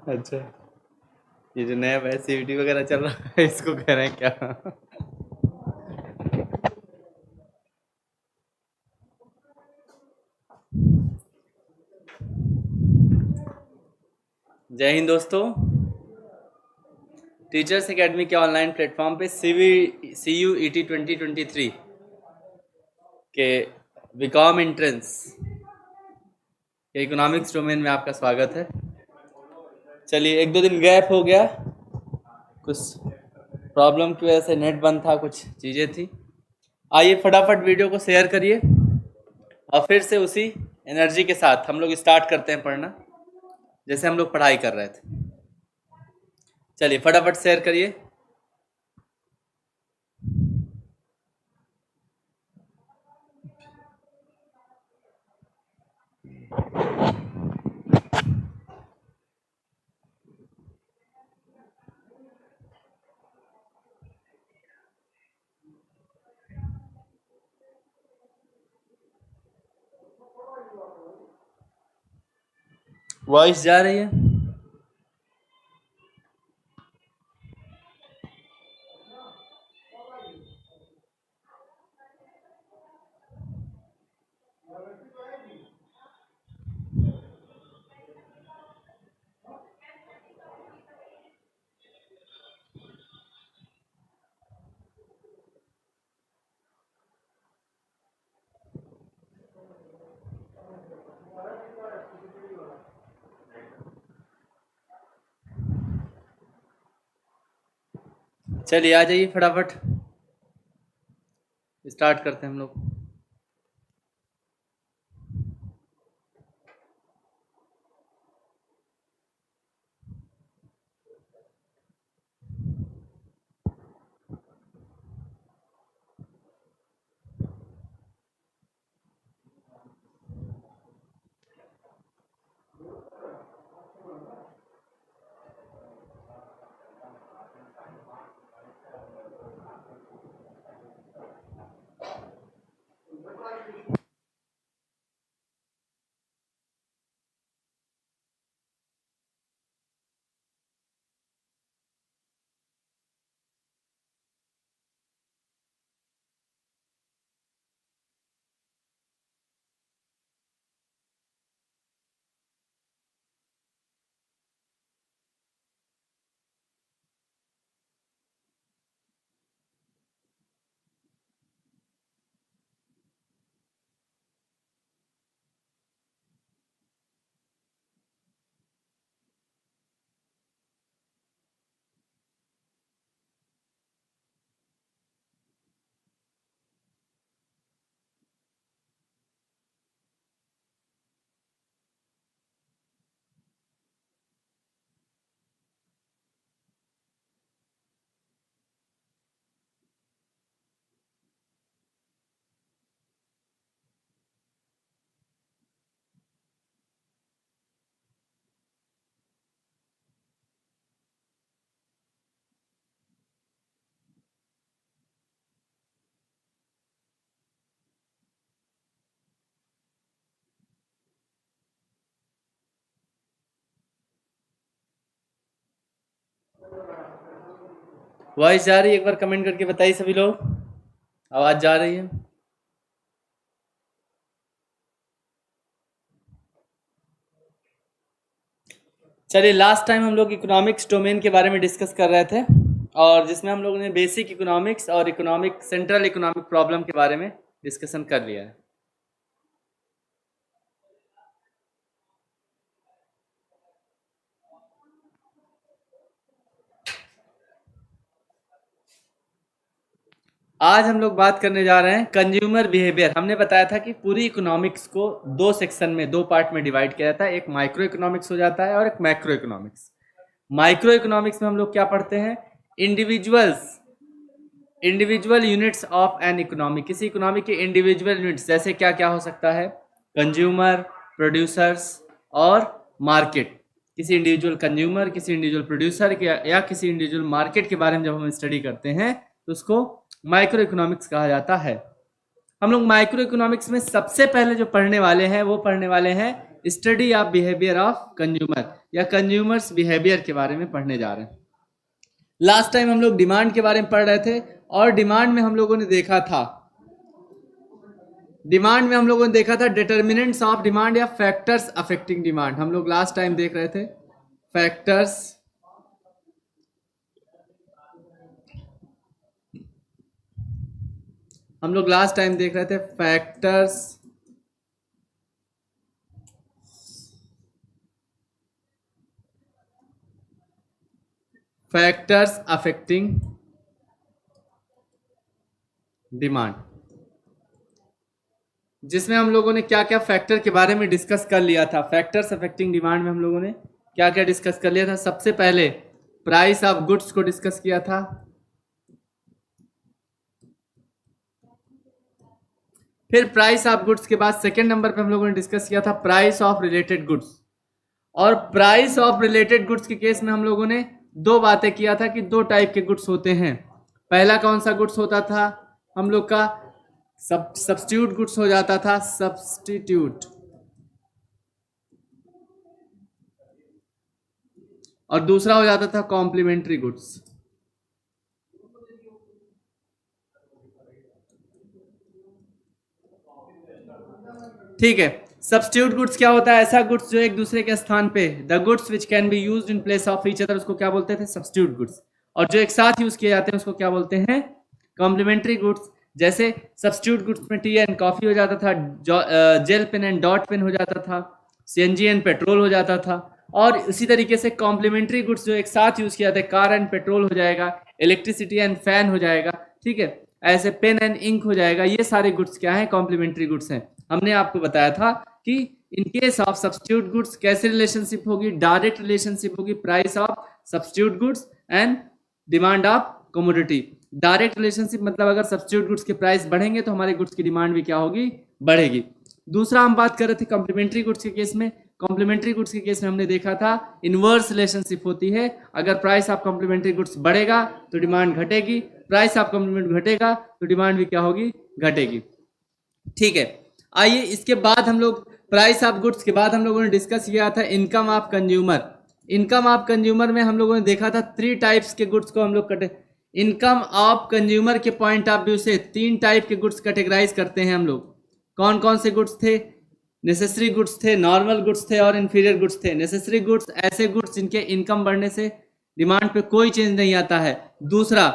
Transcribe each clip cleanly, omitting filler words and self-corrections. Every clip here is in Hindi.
अच्छा, ये जो नया सीवीटी वगैरह चल रहा है इसको कह रहे हैं क्या? जय हिंद दोस्तों। टीचर्स एकेडमी के ऑनलाइन प्लेटफॉर्म पे CUET 2023 के बीकॉम एंट्रेंस के इकोनॉमिक्स डोमेन में आपका स्वागत है। चलिए, एक दो दिन गैप हो गया, कुछ प्रॉब्लम की वजह से नेट बंद था, कुछ चीज़ें थी। आइए फटाफट वीडियो को शेयर करिए और फिर से उसी एनर्जी के साथ हम लोग स्टार्ट करते हैं पढ़ना, जैसे हम लोग पढ़ाई कर रहे थे। चलिए फटाफट शेयर करिए। वॉइस जा रही है? चलिए आ जाइए फटाफट, स्टार्ट करते हैं हम लोग। वॉइस जा रही है? एक बार कमेंट करके बताइए सभी लोग, आवाज जा रही है? चलिए, लास्ट टाइम हम लोग इकोनॉमिक्स डोमेन के बारे में डिस्कस कर रहे थे, और जिसमें हम लोगों ने बेसिक इकोनॉमिक्स और इकोनॉमिक सेंट्रल इकोनॉमिक प्रॉब्लम के बारे में डिस्कशन कर लिया है। आज हम लोग बात करने जा रहे हैं कंज्यूमर बिहेवियर। हमने बताया था कि पूरी इकोनॉमिक्स को दो सेक्शन में, दो पार्ट में डिवाइड किया जाता है। एक माइक्रो इकोनॉमिक्स हो जाता है और एक मैक्रो इकोनॉमिक्स। माइक्रो इकोनॉमिक्स में हम लोग क्या पढ़ते हैं? Individual units of an economy. किसी इकोनॉमी के इंडिविजुअल यूनिट्स, जैसे क्या क्या हो सकता है? कंज्यूमर, प्रोड्यूसर्स और मार्केट। किसी इंडिविजुअल कंज्यूमर, किसी इंडिविजुअल प्रोड्यूसर या किसी इंडिविजुअल मार्केट के बारे में जब हम स्टडी करते हैं तो उसको माइक्रो इकोनॉमिक्स कहा जाता है। हम लोग माइक्रो इकोनॉमिक्स में सबसे पहले जो पढ़ने वाले हैं वो पढ़ने वाले हैं study of behaviour of consumer या कंज्यूमर्स बिहेवियर के बारे में पढ़ने जा रहे हैं। लास्ट टाइम हम लोग डिमांड के बारे में पढ़ रहे थे और डिमांड में हम लोगों ने देखा था डिटर्मिनेंट्स ऑफ डिमांड या फैक्टर्स अफेक्टिंग डिमांड। हम लोग लास्ट टाइम देख रहे थे फैक्टर्स फैक्टर्स अफेक्टिंग डिमांड, जिसमें हम लोगों ने क्या क्या फैक्टर के बारे में डिस्कस कर लिया था। फैक्टर्स अफेक्टिंग डिमांड में हम लोगों ने क्या क्या डिस्कस कर लिया था। सबसे पहले प्राइस ऑफ गुड्स को डिस्कस किया था, फिर प्राइस ऑफ गुड्स के बाद सेकेंड नंबर पे हम लोगों ने डिस्कस किया था प्राइस ऑफ रिलेटेड गुड्स। और प्राइस ऑफ रिलेटेड गुड्स के केस में हम लोगों ने दो बातें किया था कि दो टाइप के गुड्स होते हैं। पहला कौन सा गुड्स होता था हम लोग का, सब्स्टिट्यूट गुड्स हो जाता था, सब्स्टिट्यूट, और दूसरा हो जाता था कॉम्प्लीमेंट्री गुड्स। ठीक है, सब्स्टिट्यूट गुड्स क्या होता है, ऐसा गुड्स जो एक दूसरे के स्थान पे, the goods which can be used in place of each other, उसको क्या बोलते थे, सब्स्टिट्यूट गुड्स। और जो एक साथ यूज किए जाते हैं उसको क्या बोलते हैं, कॉम्प्लीमेंट्री गुड्स। जैसे सब्स्टिट्यूट गुड्स में टी एंड कॉफी हो जाता था, gel pen and dot pen हो जाता था, सीएनजी एंड पेट्रोल हो जाता था। और इसी तरीके से कॉम्प्लीमेंट्री गुड्स जो एक साथ यूज किया जाता है, कार एंड पेट्रोल हो जाएगा, इलेक्ट्रिसिटी एंड फैन हो जाएगा। ठीक है, ऐसे पेन एंड इंक हो जाएगा। ये सारे गुड्स क्या है, कॉम्प्लीमेंट्री गुड्स हैं। हमने आपको बताया था कि in case of substitute goods कैसे रिलेशनशिप होगी, डायरेक्ट रिलेशनशिप होगी, price of substitute goods and demand of commodity. Direct relationship मतलब अगर सब्स्टिट्यूट गुड्स के प्राइस बढ़ेंगे तो हमारे गुड्स की डिमांड भी क्या होगी, बढ़ेगी। दूसरा हम बात कर रहे थे कॉम्प्लीमेंट्री गुड्स के केस में। कॉम्प्लीमेंट्री गुड्स के केस में हमने देखा था इनवर्स रिलेशनशिप होती है। अगर प्राइस ऑफ कॉम्प्लीमेंट्री गुड्स बढ़ेगा तो डिमांड घटेगी, प्राइस ऑफ कॉम्प्लीमेंट घटेगा तो डिमांड भी क्या होगी, घटेगी। ठीक है, आइए इसके बाद हम लोग प्राइस ऑफ गुड्स के बाद हम लोगों ने डिस्कस किया था income of consumer. Income of consumer में हम लोगों ने देखा था 3 टाइप्स के गुड्स को हम लोग इनकम ऑफ कंज्यूमर के पॉइंट ऑफ व्यू से 3 टाइप के गुड्स कैटेगराइज करते हैं हम लोग। कौन कौन से गुड्स थे, नेसेसरी गुड्स थे, नॉर्मल गुड्स थे और इन्फीरियर गुड्स थे। नेसेसरी गुड्स ऐसे गुड्स जिनके इनकम बढ़ने से डिमांड पे कोई चेंज नहीं आता है। दूसरा,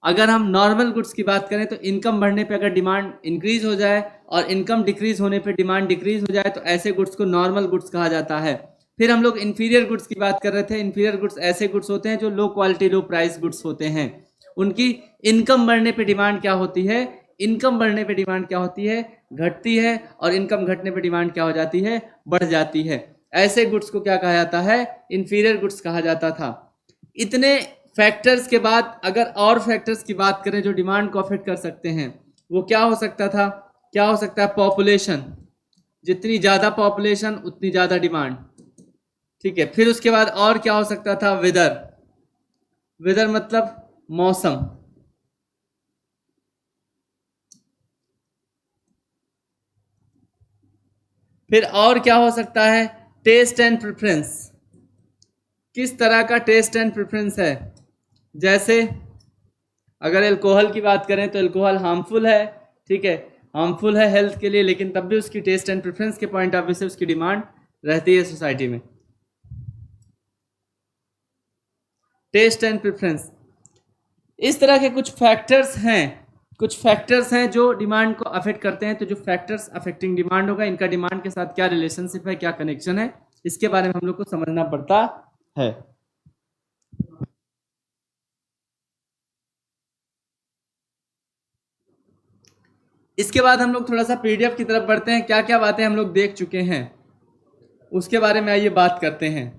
अगर हम नॉर्मल गुड्स की बात करें तो इनकम बढ़ने पे अगर डिमांड इंक्रीज हो जाए और इनकम डिक्रीज होने पे डिमांड डिक्रीज हो जाए तो ऐसे गुड्स को नॉर्मल गुड्स कहा जाता है। फिर हम लोग इन्फीरियर गुड्स की बात कर रहे थे। इन्फीरियर गुड्स ऐसे गुड्स होते हैं जो लो क्वालिटी लो प्राइस गुड्स होते हैं। उनकी इनकम बढ़ने पे डिमांड क्या होती है, इनकम बढ़ने पे डिमांड क्या होती है, घटती है, और इनकम घटने पे डिमांड क्या हो जाती है, बढ़ जाती है। ऐसे गुड्स को क्या कहा जाता है, इन्फीरियर गुड्स कहा जाता था। इतने फैक्टर्स के बाद अगर और फैक्टर्स की बात करें जो डिमांड को अफेक्ट कर सकते हैं, वो क्या हो सकता था, क्या हो सकता है, पॉपुलेशन। जितनी ज़्यादा पॉपुलेशन उतनी ज़्यादा डिमांड। ठीक है, फिर उसके बाद और क्या हो सकता था, वेदर। वेदर मतलब मौसम। फिर और क्या हो सकता है, टेस्ट एंड प्रेफरेंस। किस तरह का टेस्ट एंड प्रेफरेंस है। जैसे अगर अल्कोहल की बात करें तो अल्कोहल हार्मफुल है, ठीक है, हार्मफुल है हेल्थ के लिए, लेकिन तब भी उसकी टेस्ट एंड प्रेफरेंस के पॉइंट ऑफ व्यू से उसकी डिमांड रहती है सोसाइटी में। टेस्ट एंड प्रेफरेंस, इस तरह के कुछ फैक्टर्स हैं जो डिमांड को अफेक्ट करते हैं। तो जो फैक्टर्स अफेक्टिंग डिमांड होगा, इनका डिमांड के साथ क्या रिलेशनशिप है, क्या कनेक्शन है, इसके बारे में हम लोग को समझना पड़ता है। इसके बाद हम लोग थोड़ा सा पीडीएफ की तरफ बढ़ते हैं। क्या क्या बातें हम लोग देख चुके हैं उसके बारे में आइए बात करते हैं।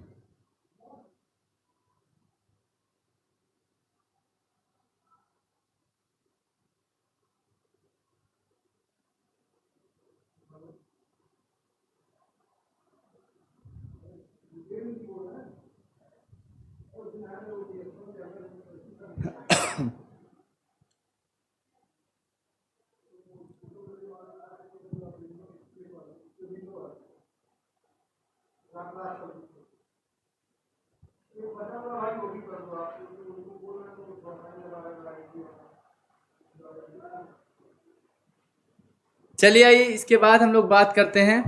चलिए आइए इसके बाद हम लोग बात करते हैं।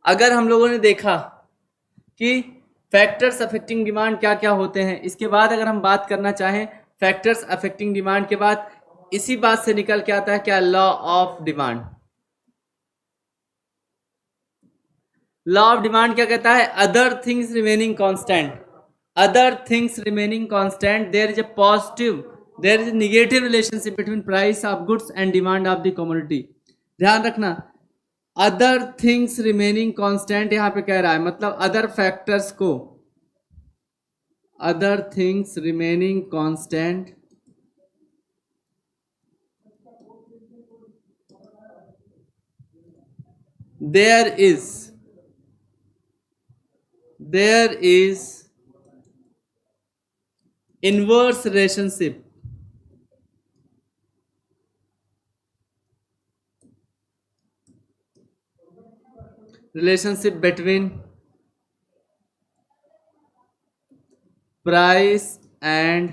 अगर हम लोगों ने देखा कि फैक्टर्स अफेक्टिंग डिमांड क्या क्या होते हैं, इसके बाद अगर हम बात करना चाहें फैक्टर्स अफेक्टिंग डिमांड के बाद, इसी बात से निकल के आता है क्या, law of demand. Law of demand क्या कहता है, other things remaining constant, other things remaining constant, there is a negative relationship between price of goods and demand of the commodity। ध्यान रखना, अदर थिंग्स रिमेनिंग कांस्टेंट यहां पे कह रहा है, मतलब अदर फैक्टर्स को, other things remaining constant, there is inverse relationship between price and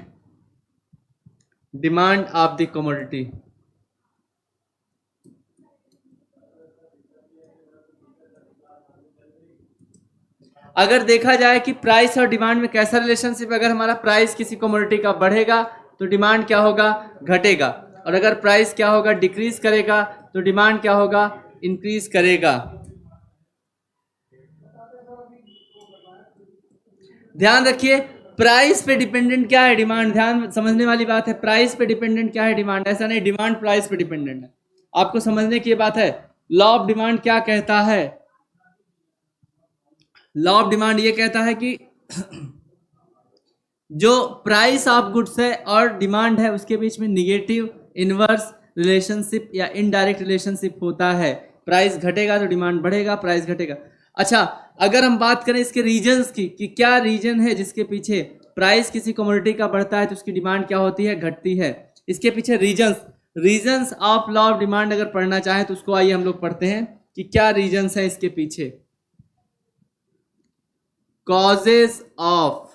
demand of the commodity। अगर देखा जाए कि प्राइस और डिमांड में कैसा रिलेशनशिप, अगर हमारा प्राइस किसी कमोडिटी का बढ़ेगा तो डिमांड क्या होगा, घटेगा, और अगर प्राइस क्या होगा, डिक्रीज करेगा, तो डिमांड क्या होगा, इंक्रीज करेगा। ध्यान रखिए, प्राइस पे डिपेंडेंट क्या है, डिमांड। ध्यान समझने वाली बात है, प्राइस पे डिपेंडेंट क्या है, डिमांड। ऐसा नहीं डिमांड प्राइस पे डिपेंडेंट है, आपको समझने की बात है। लॉ ऑफ डिमांड क्या कहता है, लॉ ऑफ डिमांड ये कहता है कि जो प्राइस ऑफ गुड्स है और डिमांड है उसके बीच में निगेटिव इनवर्स रिलेशनशिप या इनडायरेक्ट रिलेशनशिप होता है। प्राइस घटेगा तो डिमांड बढ़ेगा, प्राइस घटेगा। अच्छा, अगर हम बात करें इसके रीजंस की कि क्या रीजन है जिसके पीछे प्राइस किसी कमोडिटी का बढ़ता है तो उसकी डिमांड क्या होती है, घटती है, इसके पीछे reasons of law of demand अगर पढ़ना चाहें तो उसको आइए हम लोग पढ़ते हैं कि क्या रीजंस है इसके पीछे। Causes of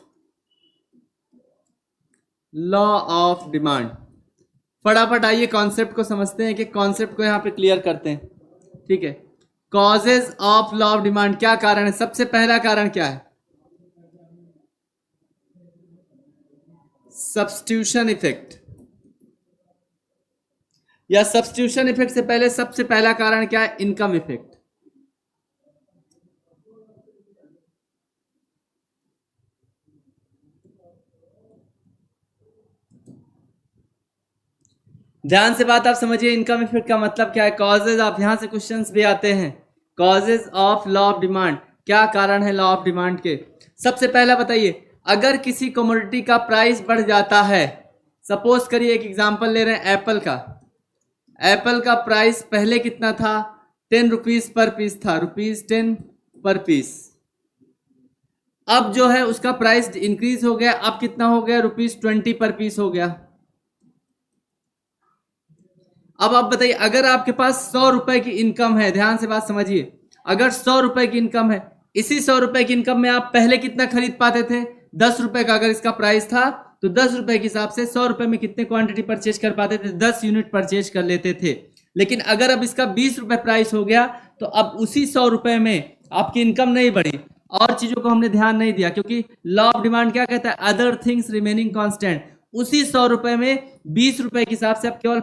law of demand, फटाफट आइए कॉन्सेप्ट को समझते हैं कि कॉन्सेप्ट को यहां पे क्लियर करते हैं, ठीक है। Causes of law of demand, क्या कारण है, सबसे पहला कारण क्या है, सब्स्टिट्यूशन इफेक्ट, या सब्स्टिट्यूशन इफेक्ट से पहले सबसे पहला कारण क्या है, इनकम इफेक्ट। ध्यान से बात आप समझिए, इनकम इफेक्ट का मतलब क्या है, कॉजेज ऑफ, यहां से क्वेश्चंस भी आते हैं, causes of law of demand, क्या कारण है लॉ ऑफ डिमांड के। सबसे पहला बताइए, अगर किसी कमोडिटी का प्राइस बढ़ जाता है, सपोज करिए एक एग्जांपल ले रहे हैं एप्पल का, एप्पल का प्राइस पहले कितना था, 10 रुपीज पर पीस था, ₹10 पर पीस। अब जो है उसका प्राइस इंक्रीज हो गया, अब कितना हो गया, ₹20 पर पीस हो गया। अब आप बताइए, अगर आपके पास 100 रुपए की इनकम है, ध्यान से बात समझिए, अगर 100 रुपए की इनकम है, इसी 100 रुपए की इनकम में आप पहले कितना खरीद पाते थे, 10 रुपए का अगर इसका प्राइस था तो 10 रुपए के हिसाब से 100 रुपए में कितने क्वांटिटी परचेज कर पाते थे, 10 यूनिट परचेज कर लेते थे। लेकिन अगर अब इसका 20 रुपए प्राइस हो गया तो अब उसी 100 रुपए में आपकी इनकम नहीं बढ़ी, और चीजों को हमने ध्यान नहीं दिया, क्योंकि लॉ ऑफ डिमांड क्या कहता है, अदर थिंग्स रिमेनिंग कांस्टेंट। उसी 100 रुपए में 20 रुपए के हिसाब से आप केवल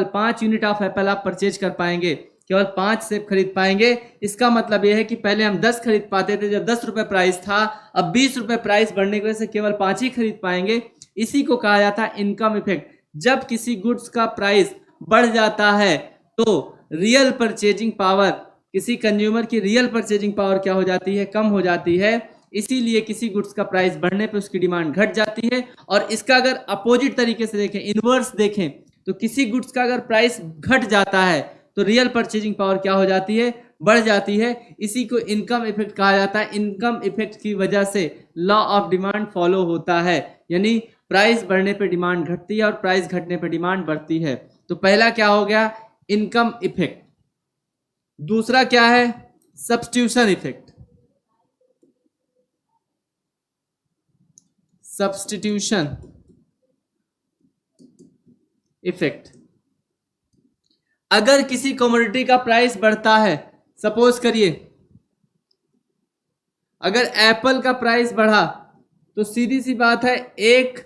5 यूनिट ऑफ एप्पल आप परचेज कर पाएंगे, केवल 5 सेब खरीद पाएंगे। इसका मतलब यह है कि पहले हम 10 खरीद पाते थे जब 10 रुपए प्राइस था, अब 20 रुपए प्राइस बढ़ने की वजह से केवल 5 ही खरीद पाएंगे। इसी को कहा जाता है इनकम इफेक्ट। जब किसी गुड्स का प्राइस बढ़ जाता है तो रियल परचेजिंग पावर, किसी कंज्यूमर की रियल परचेजिंग पावर क्या हो जाती है, कम हो जाती है। इसीलिए किसी गुड्स का प्राइस बढ़ने पे उसकी डिमांड घट जाती है। और इसका अगर अपोजिट तरीके से देखें, इनवर्स देखें, तो किसी गुड्स का अगर प्राइस घट जाता है तो रियल परचेजिंग पावर क्या हो जाती है, बढ़ जाती है। इसी को इनकम इफेक्ट कहा जाता है। इनकम इफेक्ट की वजह से लॉ ऑफ डिमांड फॉलो होता है, यानी प्राइस बढ़ने पे डिमांड घटती है और प्राइस घटने पे डिमांड बढ़ती है। तो पहला क्या हो गया, इनकम इफेक्ट। दूसरा क्या है, सब्स्टिट्यूशन इफेक्ट, सब्स्टिट्यूशन इफेक्ट। अगर किसी कमोडिटी का प्राइस बढ़ता है, सपोज करिए अगर एप्पल का प्राइस बढ़ा तो सीधी सी बात है एक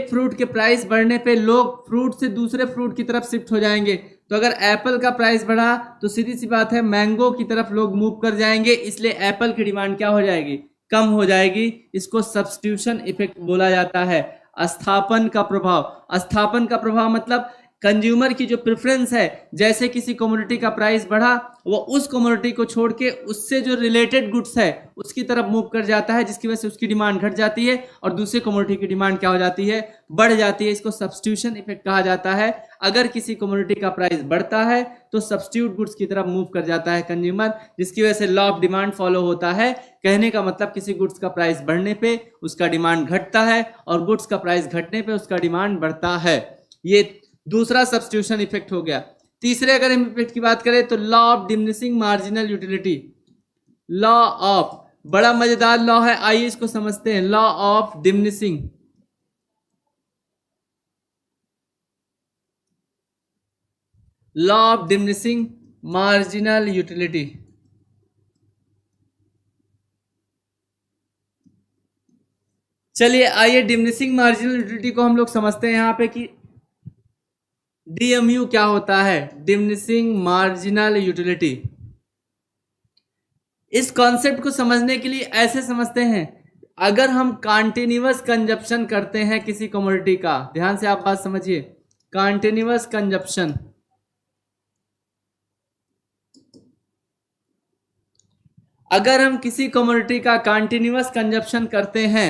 फ्रूट के प्राइस बढ़ने पे लोग फ्रूट से दूसरे फ्रूट की तरफ शिफ्ट हो जाएंगे। तो अगर एप्पल का प्राइस बढ़ा तो सीधी सी बात है मैंगो की तरफ लोग मूव कर जाएंगे, इसलिए एप्पल की डिमांड क्या हो जाएगी, कम हो जाएगी। इसको सब्स्टिट्यूशन इफेक्ट बोला जाता है। स्थापन का प्रभाव, स्थापन का प्रभाव मतलब कंज्यूमर की जो प्रेफरेंस है, जैसे किसी कमोडिटी का प्राइस बढ़ा वो उस कमोडिटी को छोड़ के उससे जो रिलेटेड गुड्स है उसकी तरफ मूव कर जाता है, जिसकी वजह से उसकी डिमांड घट जाती है और दूसरे कमोडिटी की डिमांड क्या हो जाती है, बढ़ जाती है। इसको सब्स्टिट्यूशन इफेक्ट कहा जाता है। अगर किसी कमोडिटी का प्राइस बढ़ता है तो सब्स्टिट्यूट गुड्स की तरफ मूव कर जाता है कंज्यूमर, जिसकी वजह से लॉ ऑफ डिमांड फॉलो होता है। कहने का मतलब किसी गुड्स का प्राइस बढ़ने पे उसका डिमांड घटता है और गुड्स का प्राइस घटने पे उसका डिमांड बढ़ता है। ये दूसरा सब्स्टिट्यूशन इफेक्ट हो गया। तीसरे अगर हम इफेक्ट की बात करें तो law of diminishing marginal utility, law of, बड़ा मजेदार लॉ है, आइए इसको समझते हैं। Law of diminishing, law of diminishing marginal utility. चलिए आइए डिमिनिशिंग मार्जिनल यूटिलिटी को हम लोग समझते हैं यहां पे कि डीएमयू क्या होता है, डिमिनिशिंग मार्जिनल यूटिलिटी। इस कॉन्सेप्ट को समझने के लिए ऐसे समझते हैं, अगर हम कंटिन्यूअस कंजप्शन करते हैं किसी कमोडिटी का, ध्यान से आप बात समझिए, कंटिन्यूअस कंजप्शन, अगर हम किसी कमोडिटी का कंटिन्यूअस कंजप्शन करते हैं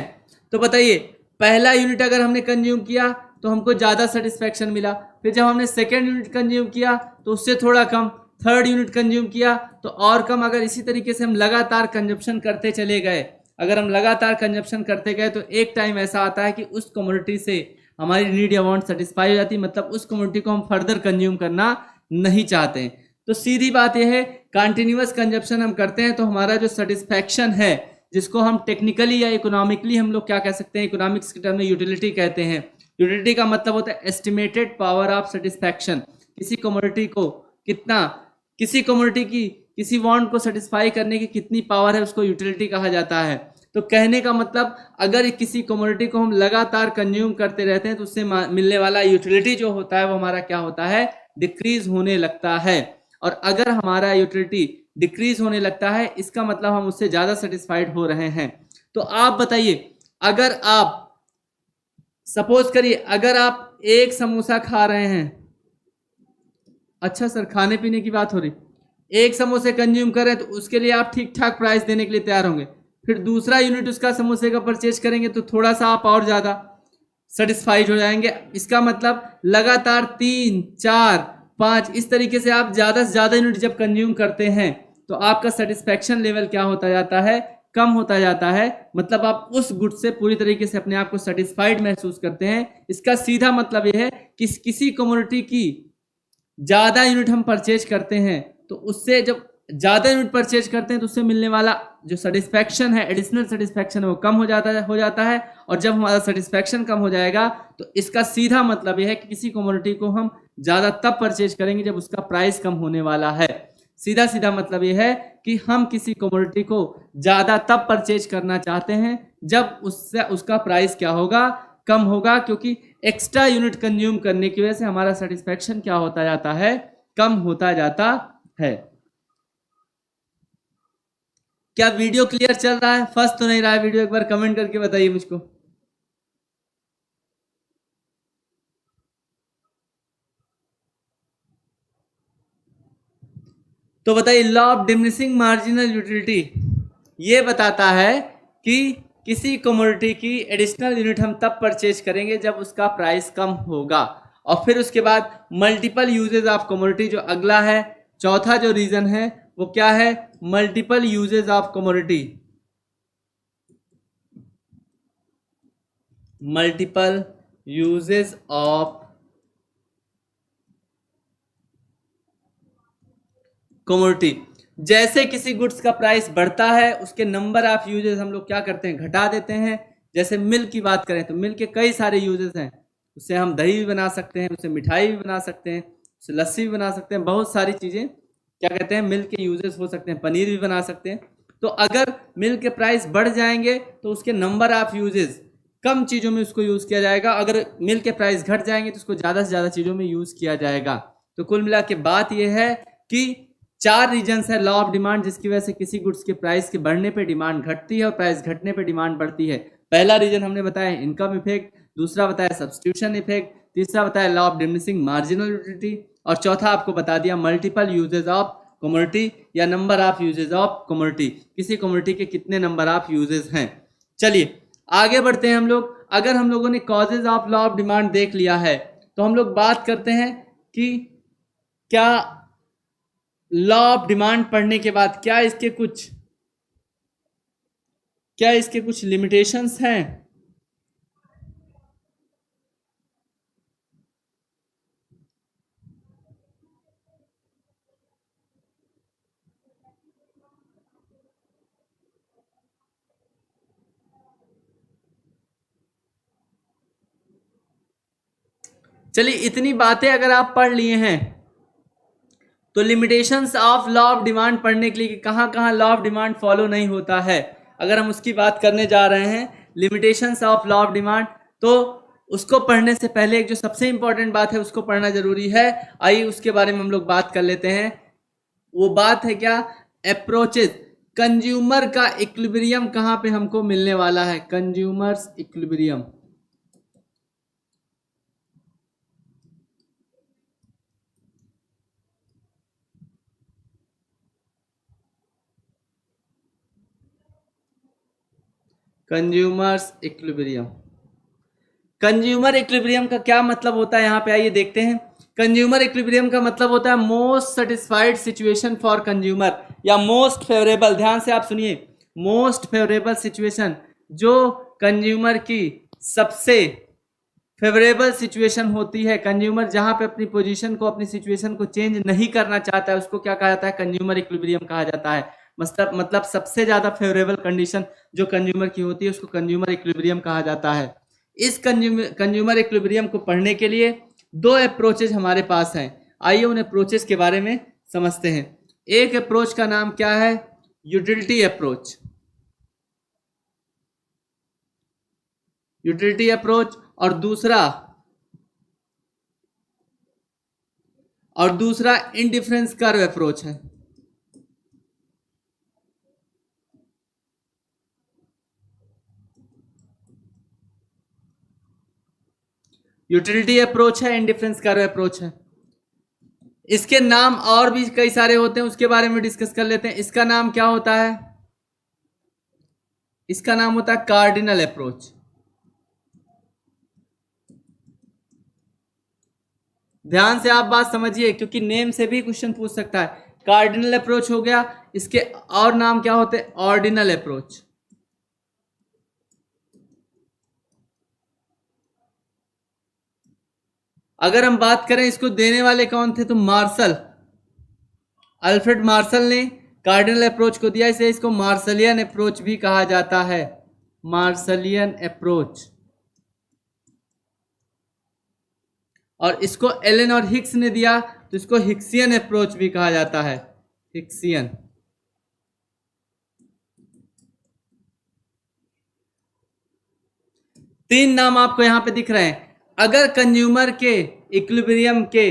तो बताइए पहला यूनिट अगर हमने कंज्यूम किया तो हमको ज़्यादा सेटिस्फैक्शन मिला, फिर जब हमने सेकेंड यूनिट कंज्यूम किया तो उससे थोड़ा कम, थर्ड यूनिट कंज्यूम किया तो और कम। अगर इसी तरीके से हम लगातार कंजप्शन करते चले गए, अगर हम लगातार कंजप्शन करते गए तो एक टाइम ऐसा आता है कि उस कमोडिटी से हमारी नीड या वांट सेटिस्फाई हो जाती है, मतलब उस कमोडिटी को हम फर्दर कंज्यूम करना नहीं चाहते हैं। तो सीधी बात यह है, कंटिन्यूअस कंजप्शन हम करते हैं तो हमारा जो सेटिस्फैक्शन है, जिसको हम टेक्निकली या इकोनॉमिकली हम लोग क्या कह सकते हैं, इकोनॉमिक्स के टर्म में यूटिलिटी कहते हैं। यूटिलिटी का मतलब होता है एस्टिमेटेड पावर ऑफ सेटिस्फैक्शन, किसी कमोडिटी को कितना, किसी कमोडिटी की किसी वांट को सेटिस्फाई करने की कितनी पावर है, उसको यूटिलिटी कहा जाता है। तो कहने का मतलब अगर किसी कमोडिटी को हम लगातार कंज्यूम करते रहते हैं तो उससे मिलने वाला यूटिलिटी जो होता है वो हमारा क्या होता है, डिक्रीज होने लगता है। और अगर हमारा यूटिलिटी डिक्रीज होने लगता है इसका मतलब हम उससे ज्यादा सेटिस्फाइड हो रहे हैं। तो आप बताइए, अगर आप सपोज करिए अगर आप एक समोसा खा रहे हैं, अच्छा सर खाने पीने की बात हो रही, एक समोसे कंज्यूम करें तो उसके लिए आप ठीक ठाक प्राइस देने के लिए तैयार होंगे, फिर दूसरा यूनिट उसका समोसे का परचेज करेंगे तो थोड़ा सा आप और ज़्यादा सेटिस्फाइड हो जाएंगे। इसका मतलब लगातार 3, 4, 5 इस तरीके से आप ज़्यादा से ज़्यादा यूनिट जब कंज्यूम करते हैं तो आपका सेटिस्फैक्शन लेवल क्या होता जाता है, कम होता जाता है। मतलब आप उस गुड से पूरी तरीके से अपने आप को सेटिस्फाइड महसूस करते हैं। इसका सीधा मतलब यह है कि किसी कमोडिटी की ज़्यादा यूनिट हम परचेज करते हैं तो उससे जब ज़्यादा यूनिट परचेज करते हैं तो उससे मिलने वाला जो सेटिस्फैक्शन है, एडिशनल सेटिस्फैक्शन है, वो कम हो जाता है। और जब हमारा सेटिस्फैक्शन कम हो जाएगा तो इसका सीधा मतलब यह है कि किसी कमोडिटी को हम ज़्यादा तब परचेज करेंगे जब उसका प्राइस कम होने वाला है। सीधा सीधा मतलब यह है कि हम किसी कमोडिटी को ज़्यादा तब परचेज करना चाहते हैं जब उससे उसका प्राइस क्या होगा, कम होगा, क्योंकि एक्स्ट्रा यूनिट कंज्यूम करने की वजह से हमारा सेटिस्फैक्शन क्या होता जाता है, कम होता जाता है। क्या वीडियो क्लियर चल रहा है? फर्स्ट तो नहीं रहा है वीडियो, एक बार कमेंट करके बताइए मुझको। तो बताइए law of diminishing marginal utility ये बताता है कि किसी कमोडिटी की एडिशनल यूनिट हम तब परचेज करेंगे जब उसका प्राइस कम होगा। और फिर उसके बाद मल्टीपल यूजेज ऑफ कमोडिटी जो अगला है, चौथा जो रीजन है वो क्या है, multiple uses of commodity, multiple uses of commodity. जैसे किसी गुड्स का प्राइस बढ़ता है उसके नंबर ऑफ यूजेस हम लोग क्या करते हैं, घटा देते हैं। जैसे मिल्क की बात करें तो मिल्क के कई सारे यूजेस हैं, उससे हम दही भी बना सकते हैं, उससे मिठाई भी बना सकते हैं, उससे लस्सी भी बना सकते हैं, बहुत सारी चीज़ें क्या कहते हैं मिल्क के यूजेस हो सकते हैं, पनीर भी बना सकते हैं। तो अगर मिल्क के प्राइस बढ़ जाएंगे तो उसके नंबर ऑफ यूजेस कम चीज़ों में उसको यूज़ किया जाएगा, अगर मिल्क के प्राइस घट जाएंगे तो उसको ज़्यादा से ज़्यादा चीज़ों में यूज़ किया जाएगा। तो कुल मिला के बात यह है कि 4 रीजन्स है लॉ ऑफ डिमांड जिसकी वजह से किसी गुड्स के प्राइस के बढ़ने पे डिमांड घटती है और प्राइस घटने पे डिमांड बढ़ती है। पहला रीजन हमने बताया इनकम इफेक्ट, दूसरा बताया सब्स्टिट्यूशन इफेक्ट, तीसरा बताया law of diminishing marginal utility, और चौथा आपको बता दिया मल्टीपल यूजेज ऑफ कमोडिटी या number of uses of commodity, किसी कमोडिटी के कितने नंबर ऑफ यूजेज हैं। चलिए आगे बढ़ते हैं हम लोग। अगर हम लोगों ने causes of law of demand देख लिया है तो हम लोग बात करते हैं कि क्या लॉ ऑफ डिमांड पढ़ने के बाद क्या इसके कुछ लिमिटेशंस हैं। चलिए इतनी बातें अगर आप पढ़ लिए हैं तो limitations of law of demand पढ़ने के लिए कि कहाँ कहाँ लॉ ऑफ डिमांड फॉलो नहीं होता है, अगर हम उसकी बात करने जा रहे हैं limitations of law of demand, तो उसको पढ़ने से पहले एक जो सबसे इंपॉर्टेंट बात है उसको पढ़ना जरूरी है। आइए उसके बारे में हम लोग बात कर लेते हैं। वो बात है क्या, अप्रोचेस, कंज्यूमर का इक्विलिब्रियम कहाँ पे हमको मिलने वाला है, consumers equilibrium. Consumers equilibrium, consumer equilibrium का क्या मतलब होता है, यहां पे आइए देखते हैं। कंज्यूमर इक्विलिब्रियम का मतलब होता है most satisfied situation for consumer या मोस्ट फेवरेबल, ध्यान से आप सुनिए, मोस्ट फेवरेबल सिचुएशन, जो कंज्यूमर की सबसे फेवरेबल सिचुएशन होती है, कंज्यूमर जहां पे अपनी पोजीशन को अपनी सिचुएशन को चेंज नहीं करना चाहता है उसको क्या कहा जाता है, कंज्यूमर इक्विलिब्रियम कहा जाता है। मतलब सबसे ज्यादा फेवरेबल कंडीशन जो कंज्यूमर की होती है उसको कंज्यूमर इक्विलिब्रियम कहा जाता है। इस कंज्यूमर इक्विलिब्रियम को पढ़ने के लिए 2 अप्रोचेज हमारे पास हैं। आइए उन अप्रोचेज के बारे में समझते हैं। एक अप्रोच का नाम क्या है, यूटिलिटी अप्रोच, यूटिलिटी अप्रोच, और दूसरा इंडिफरेंस कर्व अप्रोच है। यूटिलिटी अप्रोच है, इंडिफरेंस कर्व अप्रोच है। इसके नाम और भी कई सारे होते हैं, उसके बारे में डिस्कस कर लेते हैं। इसका नाम क्या होता है, इसका नाम होता है कार्डिनल अप्रोच। ध्यान से आप बात समझिए क्योंकि नेम से भी क्वेश्चन पूछ सकता है। कार्डिनल अप्रोच हो गया, इसके और नाम क्या होते हैं, ऑर्डिनल अप्रोच। अगर हम बात करें इसको देने वाले कौन थे तो मार्शल, अल्फ्रेड मार्शल ने कार्डिनल अप्रोच को दिया, इसे इसको मार्शलियन अप्रोच भी कहा जाता है, मार्शलियन अप्रोच। और इसको एलन और हिक्स ने दिया तो इसको हिक्सियन अप्रोच भी कहा जाता है, हिक्सियन। तीन नाम आपको यहां पे दिख रहे हैं। अगर कंज्यूमर के इक्विलिब्रियम के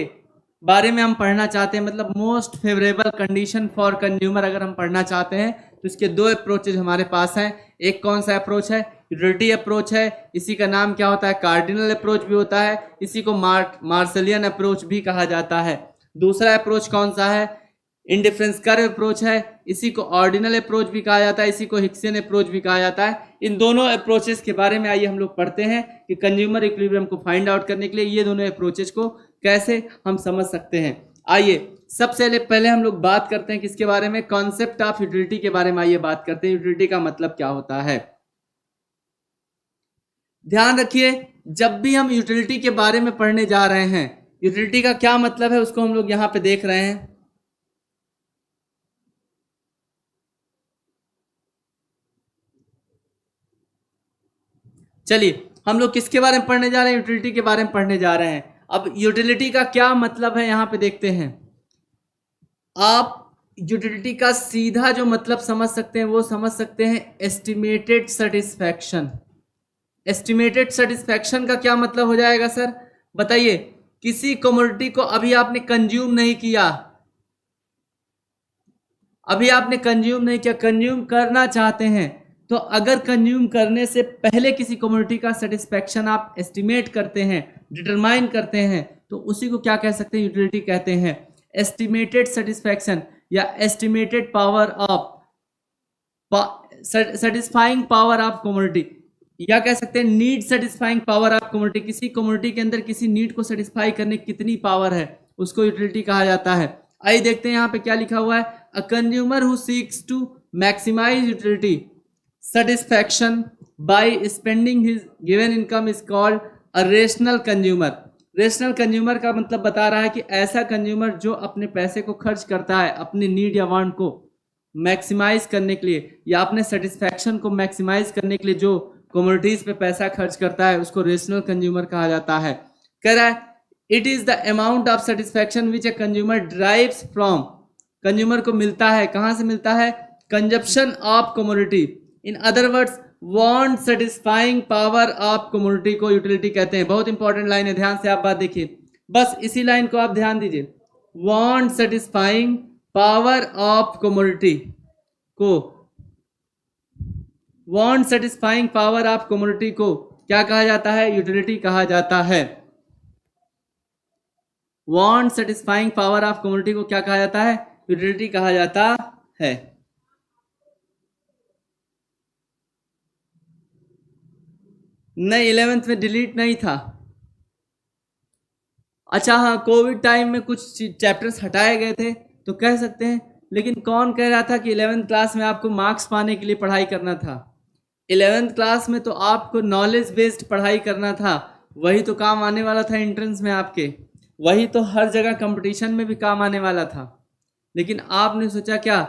बारे में हम पढ़ना चाहते हैं, मतलब most favourable condition for consumer अगर हम पढ़ना चाहते हैं तो इसके 2 अप्रोचेज हमारे पास हैं। एक कौन सा अप्रोच है, यूटिलिटी अप्रोच है, इसी का नाम क्या होता है, कार्डिनल अप्रोच भी होता है, इसी को मार्शलियन अप्रोच भी कहा जाता है। दूसरा अप्रोच कौन सा है, इंडिफरेंस कर्व अप्रोच है, इसी को ऑर्डिनल अप्रोच भी कहा जाता है, इसी को हिक्सियन अप्रोच भी कहा जाता है। इन दोनों अप्रोचेस के बारे में आइए हम लोग पढ़ते हैं कि कंज्यूमर इक्विलिब्रियम को फाइंड आउट करने के लिए ये दोनों अप्रोचेस को कैसे हम समझ सकते हैं। आइए सबसे पहले हम लोग बात करते हैं किसके बारे में, कॉन्सेप्ट ऑफ यूटिलिटी के बारे में आइए बात करते हैं। यूटिलिटी का मतलब क्या होता है, ध्यान रखिए जब भी हम यूटिलिटी के बारे में पढ़ने जा रहे हैं, यूटिलिटी का क्या मतलब है उसको हम लोग यहाँ पे देख रहे हैं। चलिए हम लोग किसके बारे में पढ़ने जा रहे हैं? यूटिलिटी के बारे में पढ़ने जा रहे हैं। अब यूटिलिटी का क्या मतलब है यहाँ पे देखते हैं। आप यूटिलिटी का सीधा जो मतलब समझ सकते हैं वो समझ सकते हैं एस्टिमेटेड सेटिस्फैक्शन। एस्टिमेटेड सेटिस्फैक्शन का क्या मतलब हो जाएगा सर? बताइए। किसी कमोडिटी को अभी आपने कंज्यूम नहीं किया, अभी आपने कंज्यूम नहीं किया, कंज्यूम करना चाहते हैं, तो अगर कंज्यूम करने से पहले किसी कमोडिटी का सेटिस्फैक्शन आप एस्टिमेट करते हैं, डिटरमाइन करते हैं, तो उसी को क्या कह सकते हैं? यूटिलिटी कहते हैं। एस्टिमेटेड सेटिस्फैक्शन या estimated power of satisfying power of commodity, या कह सकते हैं need satisfying power of commodity. किसी कमोडिटी के अंदर किसी नीड को सेटिस्फाई करने की कितनी पावर है, उसको यूटिलिटी कहा जाता है। आइए देखते हैं यहाँ पे क्या लिखा हुआ है। A consumer who seeks to maximise utility satisfaction by spending his given income is called a rational consumer. Rational consumer का मतलब बता रहा है कि ऐसा कंज्यूमर जो अपने पैसे को खर्च करता है अपनी नीड या वांट को मैक्सिमाइज करने के लिए या अपने सेटिस्फैक्शन को मैक्सिमाइज करने के लिए जो कमोडिटीज पे पैसा खर्च करता है उसको रेशनल कंज्यूमर कहा जाता है। कह रहा है it is the amount of satisfaction which a consumer drives from, consumer को मिलता है, कहां से मिलता है? Consumption of commodity. In other words want satisfying power of commodity को यूटिलिटी कहते हैं। बहुत इंपॉर्टेंट लाइन है, ध्यान से आप बात देखिए, बस इसी लाइन को आप ध्यान दीजिए। Want satisfying power of commodity को, want satisfying power of commodity को क्या कहा जाता है? यूटिलिटी कहा जाता है। Want satisfying power of commodity को क्या कहा जाता है? यूटिलिटी कहा जाता है। नहीं, 11th में डिलीट नहीं था। अच्छा हाँ, कोविड टाइम में कुछ चैप्टर्स हटाए गए थे तो कह सकते हैं, लेकिन कौन कह रहा था कि 11th क्लास में आपको मार्क्स पाने के लिए पढ़ाई करना था? 11th क्लास में तो आपको नॉलेज बेस्ड पढ़ाई करना था, वही तो काम आने वाला था एंट्रेंस में आपके, वही तो हर जगह कंपटीशन में भी काम आने वाला था। लेकिन आपने सोचा क्या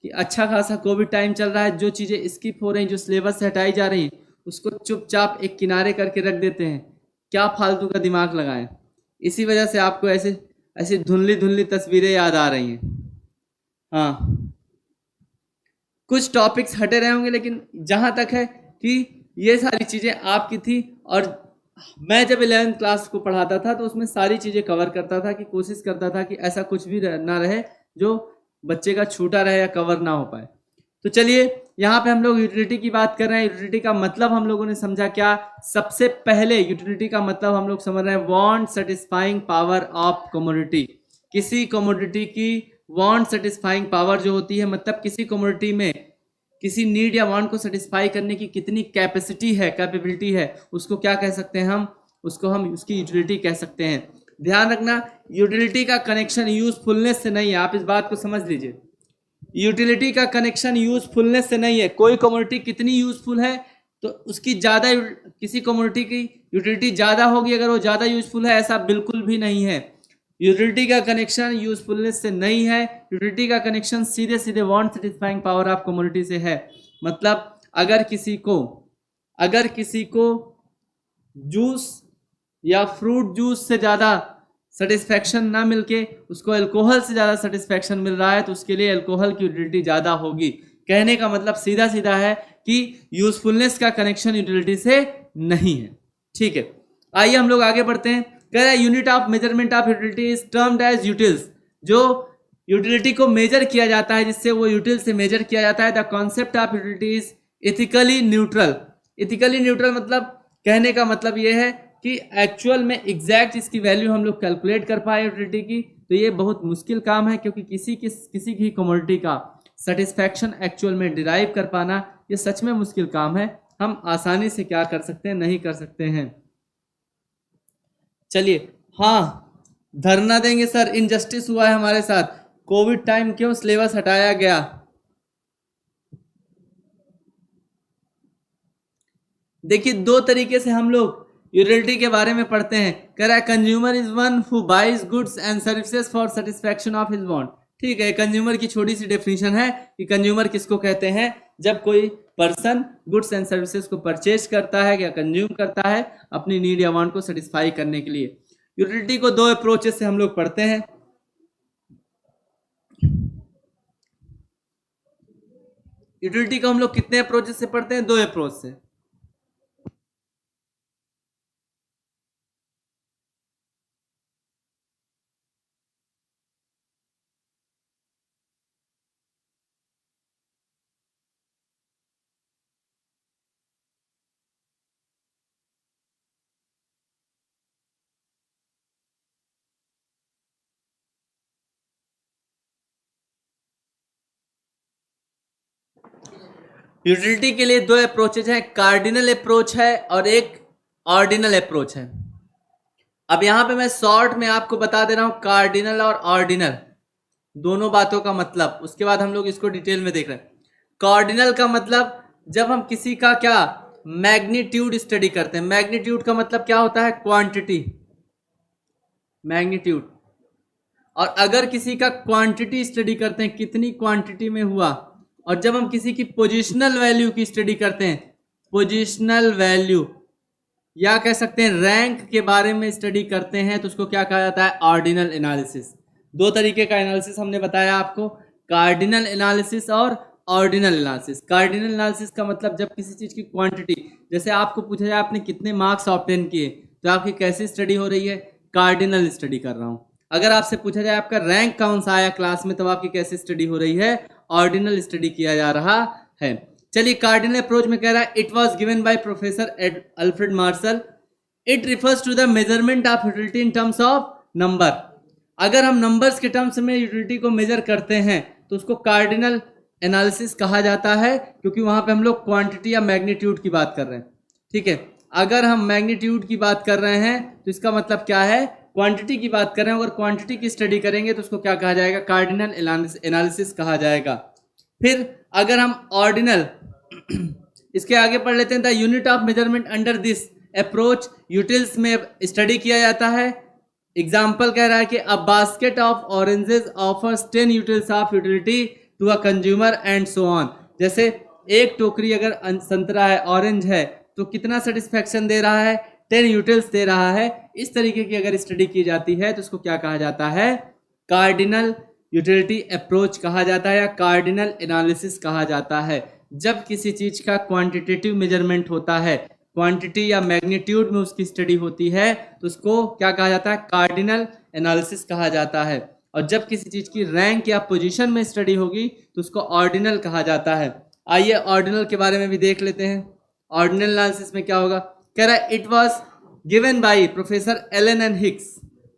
कि अच्छा खासा कोविड टाइम चल रहा है, जो चीज़ें स्किप हो रही, जो सिलेबस से हटाई जा रही उसको चुपचाप एक किनारे करके रख देते हैं, क्या फालतू का दिमाग लगाएं। इसी वजह से आपको ऐसे ऐसी धुंधली धुंधली तस्वीरें याद आ रही हैं। हाँ, कुछ टॉपिक्स हटे रहे होंगे, लेकिन जहाँ तक है कि ये सारी चीज़ें आपकी थी, और मैं जब 11th क्लास को पढ़ाता था तो उसमें सारी चीज़ें कवर करता था, कि कोशिश करता था कि ऐसा कुछ भी ना रहे जो बच्चे का छूटा रहे या कवर ना हो पाए। तो चलिए यहाँ पे हम लोग यूटिलिटी की बात कर रहे हैं। यूटिलिटी का मतलब हम लोगों ने समझा क्या? सबसे पहले यूटिलिटी का मतलब हम लोग समझ रहे हैं want satisfying power of commodity. किसी कमोडिटी की वांट सेटिस्फाइंग पावर जो होती है, मतलब किसी कमोडिटी में किसी नीड या वांट को सेटिस्फाई करने की कितनी कैपेसिटी है, कैपेबिलिटी है, उसको क्या कह सकते हैं हम? उसको हम उसकी यूटिलिटी कह सकते हैं। ध्यान रखना, यूटिलिटी का कनेक्शन यूजफुलनेस से नहीं है, आप इस बात को समझ लीजिए। यूटिलिटी का कनेक्शन यूजफुलनेस से नहीं है। कोई कमोडिटी कितनी यूजफुल है तो उसकी ज़्यादा, किसी कमोडिटी की यूटिलिटी ज़्यादा होगी अगर वो ज़्यादा यूजफुल है, ऐसा बिल्कुल भी नहीं है। यूटिलिटी का कनेक्शन यूजफुलनेस से नहीं है, यूटिलिटी का कनेक्शन सीधे सीधे want satisfying power of commodity से है। मतलब अगर किसी को जूस या फ्रूट जूस से ज़्यादा सेटिस्फैक्शन ना मिलके उसको अल्कोहल से ज़्यादा सेटिस्फैक्शन मिल रहा है, तो उसके लिए अल्कोहल की यूटिलिटी ज़्यादा होगी। कहने का मतलब सीधा सीधा है कि यूजफुलनेस का कनेक्शन यूटिलिटी से नहीं है। ठीक है, आइए हम लोग आगे बढ़ते हैं। कह रहा है unit of measurement of utility is termed as utils. जो यूटिलिटी को मेजर किया जाता है, जिससे वो यूटिल से मेजर किया जाता है, the concept of utility is ethically neutral. Ethically neutral मतलब, कहने का मतलब ये है कि एक्चुअल में एग्जैक्ट इसकी वैल्यू हम लोग कैलकुलेट कर पाए यूटिलिटी की, तो ये बहुत मुश्किल काम है, क्योंकि किसी की कमोडिटी का सेटिस्फैक्शन एक्चुअल में डिराइव कर पाना ये सच में मुश्किल काम है। हम आसानी से क्या कर सकते हैं? नहीं कर सकते हैं। चलिए, हाँ, धरना देंगे सर, इनजस्टिस हुआ है हमारे साथ, कोविड टाइम क्यों सिलेबस हटाया गया? देखिए, दो तरीके से हम लोग यूटिलिटी के बारे में पढ़ते हैं। कह रहा है consumer is one who buys goods and services for satisfaction of his want. ठीक है, कंज्यूमर की छोटी सी डेफिनेशन है कि कंज्यूमर किसको कहते हैं? जब कोई पर्सन गुड्स एंड सर्विसेज को परचेज करता है या कंज्यूम करता है अपनी नीड या वांट को सेटिस्फाई करने के लिए। यूटिलिटी को दो अप्रोचेस से हम लोग पढ़ते हैं। यूटिलिटी को हम लोग कितने अप्रोचेस से पढ़ते हैं? दो अप्रोच से। यूटिलिटी के लिए दो अप्रोचेज हैं, कार्डिनल अप्रोच है और एक ऑर्डिनल अप्रोच है। अब यहां पे मैं शॉर्ट में आपको बता दे रहा हूं कार्डिनल और ऑर्डिनल दोनों बातों का मतलब, उसके बाद हम लोग इसको डिटेल में देख रहे हैं। कार्डिनल का मतलब जब हम किसी का क्या मैग्नीट्यूड स्टडी करते हैं। मैग्नीट्यूड का मतलब क्या होता है? Quantity, magnitude. और अगर किसी का क्वांटिटी स्टडी करते हैं, कितनी क्वांटिटी में हुआ, और जब हम किसी की पोजिशनल वैल्यू की स्टडी करते हैं, पोजिशनल वैल्यू या कह सकते हैं रैंक के बारे में स्टडी करते हैं, तो उसको क्या कहा जाता है? Ordinal analysis. दो तरीके का एनालिसिस हमने बताया आपको, कार्डिनल एनालिसिस और ऑर्डिनल एनालिसिस। कार्डिनल एनालिसिस का मतलब जब किसी चीज की क्वांटिटी, जैसे आपको पूछा जाए आपने कितने मार्क्स ऑब्टेन किए, तो आपकी कैसी स्टडी हो रही है? कार्डिनल स्टडी कर रहा हूं। अगर आपसे पूछा जाए आपका रैंक कौन सा आया क्लास में, तो आपकी कैसी स्टडी हो रही है? ऑर्डिनल स्टडी किया जा रहा है। चलिए, कार्डिनल अप्रोच में कह रहा है it was given by professor Alfred Marshall. It refers to the measurement of utility in terms of number. अगर हम नंबर्स के टर्म्स में यूटिलिटी को मेजर करते हैं तो उसको कार्डिनल एनालिसिस कहा जाता है, क्योंकि वहां पे हम लोग क्वांटिटी या मैग्नीट्यूड की बात कर रहे हैं। ठीक है, अगर हम मैग्नीट्यूड की बात कर रहे हैं तो इसका मतलब क्या है? क्वांटिटी की बात कर रहे हैं। अगर क्वांटिटी की स्टडी करेंगे तो उसको क्या कहा जाएगा? कार्डिनल एनालिसिस कहा जाएगा। फिर अगर हम ऑर्डिनल इसके आगे पढ़ लेते हैं, the unit of measurement under this approach utils में स्टडी किया जाता है। एग्जाम्पल कह रहा है कि a basket of oranges offers 10 utils of utility to a consumer and so on. जैसे एक टोकरी अगर संतरा है, ऑरेंज है, तो कितना सेटिस्फेक्शन दे रहा है? 10 यूटिल्स दे रहा है। इस तरीके की अगर स्टडी की जाती है तो उसको क्या कहा जाता है? कार्डिनल यूटिलिटी अप्रोच कहा जाता है या कार्डिनल एनालिसिस कहा जाता है। जब किसी चीज का क्वांटिटेटिव मेजरमेंट होता है, क्वांटिटी या मैग्नीट्यूड में उसकी स्टडी होती है, तो उसको क्या कहा जाता है? कार्डिनल एनालिसिस कहा जाता है। और जब किसी चीज की रैंक या पोजीशन में स्टडी होगी तो उसको ऑर्डिनल कहा जाता है। आइए ऑर्डिनल के बारे में भी देख लेते हैं। ऑर्डिनल एनालिसिस में क्या होगा? कह रहा है it was given by professor Allen and Hicks.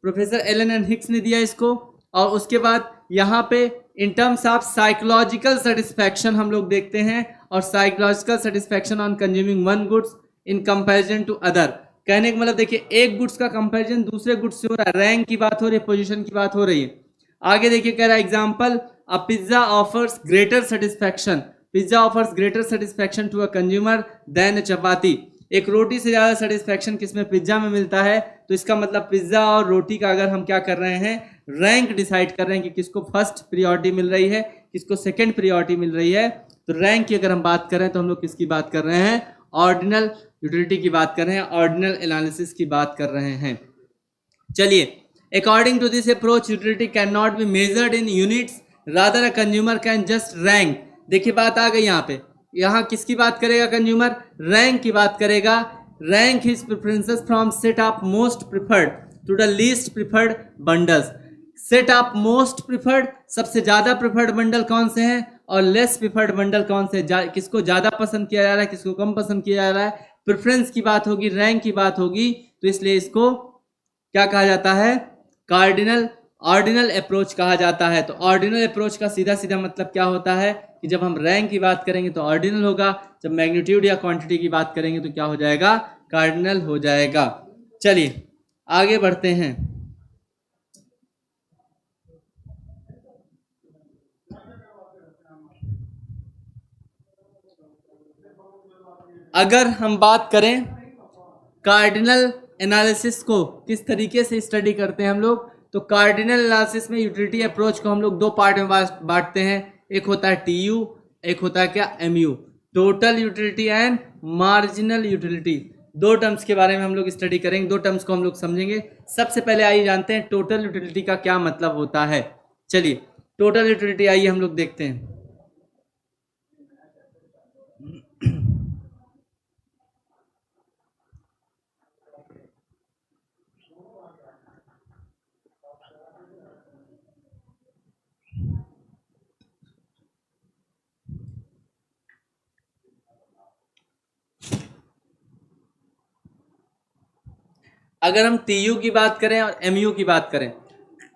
Professor Allen and Hicks ने दिया इसको। और उसके बाद यहाँ पे in terms of psychological satisfaction हम लोग देखते हैं, और psychological satisfaction on consuming one goods in comparison to other. कहने का मतलब देखिए, एक गुड्स का कंपैरिजन दूसरे गुड्स से हो रहा है, रैंक की बात हो रही है, पोजीशन की बात हो रही है। आगे देखिए, कह रहा है example, a pizza offers greater satisfaction. Pizza offers greater satisfaction to a consumer than chapati. एक रोटी से ज्यादा सेटिस्फैक्शन किसमें? पिज्जा में मिलता है। तो इसका मतलब पिज्जा और रोटी का अगर हम क्या कर रहे हैं? रैंक डिसाइड कर रहे हैं कि किसको फर्स्ट प्रियोरिटी मिल रही है, किसको सेकंड प्रियोरिटी मिल रही है। तो रैंक की अगर हम बात कर रहे हैं तो हम लोग किसकी बात कर रहे हैं? ऑर्डिनल यूटिलिटी की बात कर रहे हैं, ऑर्डिनल एनालिसिस की बात कर रहे हैं। चलिए, according to this approach utility can not be measured in units, rather a consumer can just rank. देखिए बात आ गई यहाँ पे। यहाँ किसकी बात करेगा? कंज्यूमर रैंक की बात करेगा। Rank his preferences from set of most preferred to the least preferred bundles. Set of most preferred, सबसे ज्यादा प्रिफर्ड बंडल कौन से हैं, और लेस प्रिफर्ड बंडल कौन से, किसको ज्यादा पसंद किया जा रहा है, किसको कम पसंद किया जा रहा है। प्रेफरेंस की बात होगी, रैंक की बात होगी, तो इसलिए इसको क्या कहा जाता है? कार्डिनल ऑर्डिनल अप्रोच कहा जाता है। तो ऑर्डिनल अप्रोच का सीधा सीधा मतलब क्या होता है कि जब हम रैंक की बात करेंगे तो ऑर्डिनल होगा, जब मैग्नीट्यूड या क्वांटिटी की बात करेंगे तो क्या हो जाएगा? कार्डिनल हो जाएगा। चलिए आगे बढ़ते हैं। अगर हम बात करें कार्डिनल एनालिसिस को किस तरीके से स्टडी करते हैं हम लोग, तो कार्डिनल एनालिसिस में यूटिलिटी अप्रोच को हम लोग दो पार्ट में बांटते हैं। एक होता है टीयू, एक होता है क्या? MU. Total utility and marginal utility, दो टर्म्स के बारे में हम लोग स्टडी करेंगे, दो टर्म्स को हम लोग समझेंगे। सबसे पहले आइए जानते हैं टोटल यूटिलिटी का क्या मतलब होता है। चलिए टोटल यूटिलिटी आइए हम लोग देखते हैं। अगर हम टीयू की बात करें और एमयू की बात करें,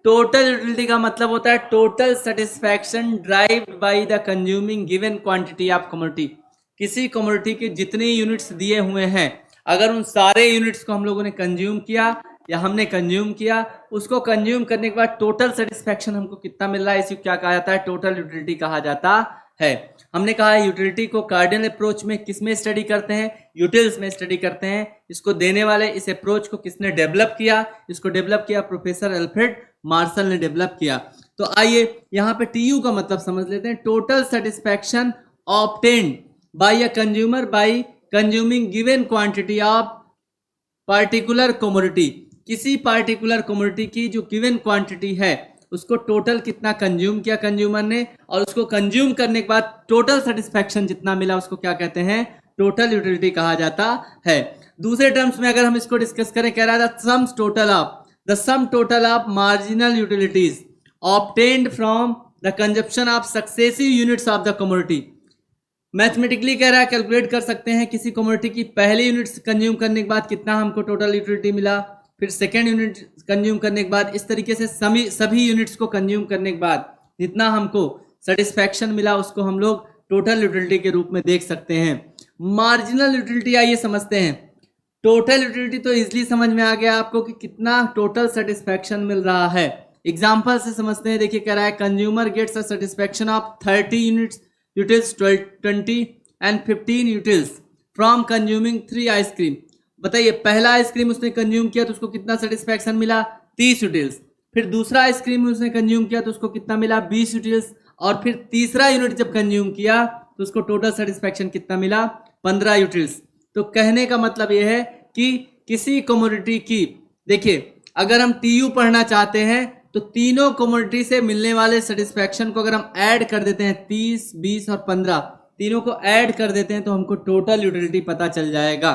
टोटल यूटिलिटी का मतलब होता है total satisfaction derived by the consuming given quantity of commodity. किसी कमोडिटी के जितने यूनिट्स दिए हुए हैं, अगर उन सारे यूनिट्स को हम लोगों ने कंज्यूम किया या हमने कंज्यूम किया, उसको कंज्यूम करने के बाद टोटल सेटिस्फैक्शन हमको कितना मिल रहा है, इसी को क्या कहा जाता है, टोटल यूटिलिटी कहा जाता है। हमने कहा है यूटिलिटी को कार्डिनल अप्रोच में किस में स्टडी करते हैं, यूटिल्स में स्टडी करते हैं। इसको देने वाले इस अप्रोच को किसने डेवलप किया, इसको डेवलप किया प्रोफेसर अल्फ्रेड मार्शल ने डेवलप किया। तो आइए यहाँ पे टीयू का मतलब समझ लेते हैं, total satisfaction obtained by a consumer bye consuming given quantity of particular commodity. किसी पार्टिकुलर कमोडिटी की जो गिवन क्वांटिटी है उसको टोटल कितना कंज्यूम किया कंज्यूमर ने, और उसको कंज्यूम करने के बाद टोटल सेटिस्फैक्शन जितना मिला उसको क्या कहते हैं, टोटल यूटिलिटी कहा जाता है। दूसरे टर्म्स में अगर हम इसको डिस्कस करें, कह रहा है the sum total of marginal utilities obtained from the consumption of successive units of the commodity. Mathematically कह रहा है कैलकुलेट कर सकते हैं किसी कमोडिटी की पहले यूनिट्स कंज्यूम करने के बाद कितना हमको टोटल यूटिलिटी मिला, फिर सेकेंड यूनिट कंज्यूम करने के बाद, इस तरीके से सभी यूनिट्स को कंज्यूम करने के बाद जितना हमको सेटिस्फैक्शन मिला उसको हम लोग टोटल यूटिलिटी के रूप में देख सकते हैं। मार्जिनल यूटिलिटी आइए समझते हैं। टोटल यूटिलिटी तो इजीली समझ में आ गया आपको कि कितना टोटल सेटिस्फैक्शन मिल रहा है। एग्जाम्पल से समझते हैं, देखिए कह रहा है consumer gets a satisfaction of 30 utils 20 and 15 utils from consuming 3 ice cream. बताइए पहला आइसक्रीम उसने कंज्यूम किया तो उसको कितना सेटिस्फैक्शन मिला, 30 यूटिल्स। फिर दूसरा आइसक्रीम उसने कंज्यूम किया तो उसको कितना मिला, 20 यूटिल्स। और फिर तीसरा यूनिट जब कंज्यूम किया तो उसको टोटल सेटिस्फैक्शन कितना मिला, 15 यूटिल्स। तो कहने का मतलब यह है कि किसी कमोडिटी की, देखिए अगर हम टीयू पढ़ना चाहते हैं तो तीनों कमोडिटी से मिलने वाले सेटिस्फैक्शन को अगर हम ऐड कर देते हैं, 30, 20 और 15 तीनों को ऐड कर देते हैं तो हमको टोटल यूटिलिटी पता चल जाएगा।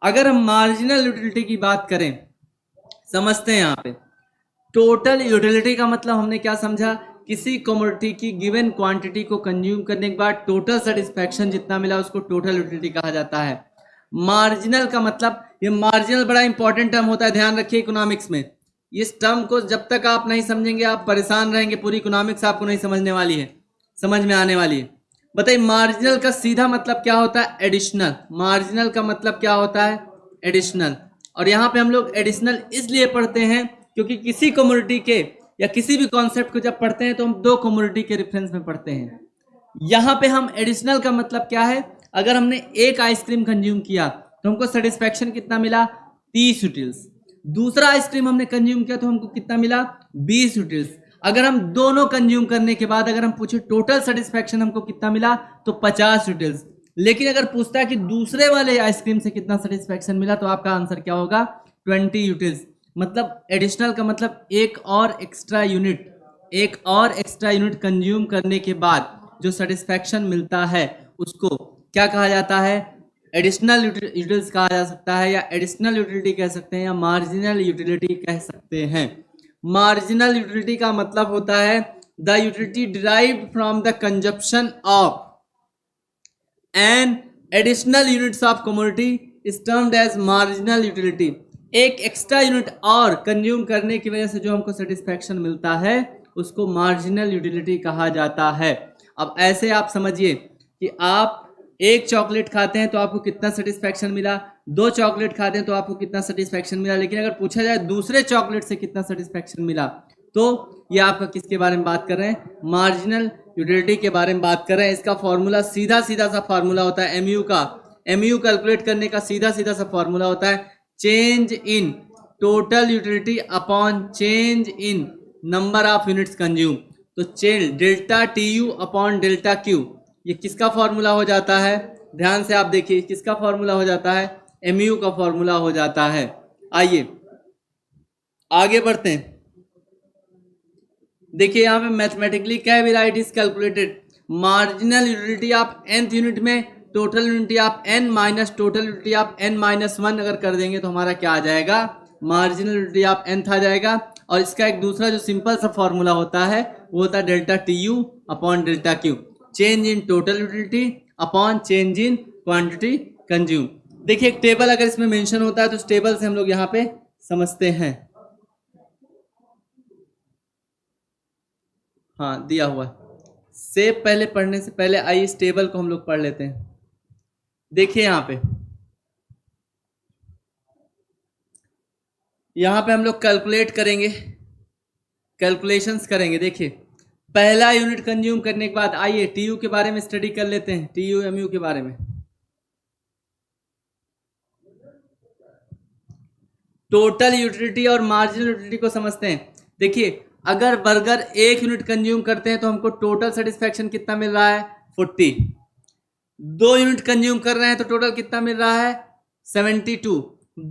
अगर हम मार्जिनल यूटिलिटी की बात करें, समझते हैं यहाँ पे टोटल यूटिलिटी का मतलब हमने क्या समझा, किसी कमोडिटी की गिवन क्वांटिटी को कंज्यूम करने के बाद टोटल सेटिस्फैक्शन जितना मिला उसको टोटल यूटिलिटी कहा जाता है। मार्जिनल का मतलब, ये मार्जिनल बड़ा इंपॉर्टेंट टर्म होता है, ध्यान रखिए इकोनॉमिक्स में। इस टर्म को जब तक आप नहीं समझेंगे आप परेशान रहेंगे, पूरी इकोनॉमिक्स आपको नहीं समझने वाली है, समझ में आने वाली है। बताइए मार्जिनल का सीधा मतलब क्या होता है, एडिशनल। मार्जिनल का मतलब क्या होता है, एडिशनल। और यहाँ पे हम लोग एडिशनल इसलिए पढ़ते हैं क्योंकि किसी कमोडिटी के या किसी भी कॉन्सेप्ट को जब पढ़ते हैं तो हम दो कमोडिटी के रेफरेंस में पढ़ते हैं। यहाँ पे हम एडिशनल का मतलब क्या है, अगर हमने एक आइसक्रीम कंज्यूम किया तो हमको सेटिस्फैक्शन कितना मिला, 30 यूटिल्स। दूसरा आइसक्रीम हमने कंज्यूम किया तो हमको कितना मिला, 20 यूटिल्स। अगर हम दोनों कंज्यूम करने के बाद अगर हम पूछे टोटल सेटिस्फैक्शन हमको कितना मिला तो 50 यूटिल्स। लेकिन अगर पूछता है कि दूसरे वाले आइसक्रीम से कितना सेटिस्फैक्शन मिला तो आपका आंसर क्या होगा, 20 यूटिल्स। मतलब एडिशनल का मतलब एक और एक्स्ट्रा यूनिट कंज्यूम करने के बाद जो सेटिस्फैक्शन मिलता है उसको क्या कहा जाता है, एडिशनल यूटिलिटीज कहा जा सकता है, या एडिशनल यूटिलिटी कह सकते हैं, या मार्जिनल यूटिलिटी कह सकते हैं। मार्जिनल यूटिलिटी का मतलब होता है the utility derived from the consumption of an additional units of commodity is termed as marginal utility. एक एक्स्ट्रा यूनिट और कंज्यूम करने की वजह से जो हमको सेटिस्फैक्शन मिलता है उसको मार्जिनल यूटिलिटी कहा जाता है। अब ऐसे आप समझिए कि आप एक चॉकलेट खाते हैं तो आपको कितना सेटिस्फैक्शन मिला, 2 चॉकलेट खाते हैं तो आपको कितना सेटिस्फैक्शन मिला, लेकिन अगर पूछा जाए दूसरे चॉकलेट से कितना सेटिस्फैक्शन मिला तो ये आपका किसके बारे में बात कर रहे हैं, मार्जिनल यूटिलिटी के बारे में बात कर रहे हैं। इसका फॉर्मूला सीधा सा फॉर्मूला होता है एमयू का। एमयू कैलकुलेट करने का सीधा सा फॉर्मूला होता है change in total utility upon change in number of units consume. तो change delta T U upon delta Q, ये किसका फॉर्मूला हो जाता है, ध्यान से आप देखिए, किसका फॉर्मूला हो जाता है, mu का फॉर्मूला हो जाता है। आइए आगे बढ़ते हैं। देखिए यहाँ पे मैथमेटिकली कैविलाइट is calculated, marginal utility of nth unit में टोटल यूनिटी ऑफ n माइनस टोटल यूनिटी ऑफ n माइनस 1 अगर कर देंगे तो हमारा क्या आ जाएगा, मार्जिनल यूनिटी ऑफ nth आ जाएगा। और इसका एक दूसरा जो सिंपल सा फॉर्मूला होता है वो होता है delta T U upon delta Q, change in total utility upon change in quantity consume. देखिए एक टेबल अगर इसमें मेंशन होता है तो उस टेबल से हम लोग यहाँ पे समझते हैं। हाँ दिया हुआ से पहले पढ़ने से पहले आइए इस टेबल को हम लोग पढ़ लेते हैं। देखिए यहाँ पे हम लोग कैलकुलेट करेंगे, कैलकुलेशंस करेंगे। देखिए पहला यूनिट कंज्यूम करने के बाद आइए टीयू के बारे में स्टडी कर लेते हैं, टीयू एमयू के बारे में। टोटल यूटिलिटी और मार्जिनल यूटिलिटी को समझते हैं। देखिए अगर बर्गर 1 यूनिट कंज्यूम करते हैं तो हमको टोटल सेटिस्फैक्शन कितना मिल रहा है, 40। 2 यूनिट कंज्यूम कर रहे हैं तो टोटल कितना मिल रहा है, 72।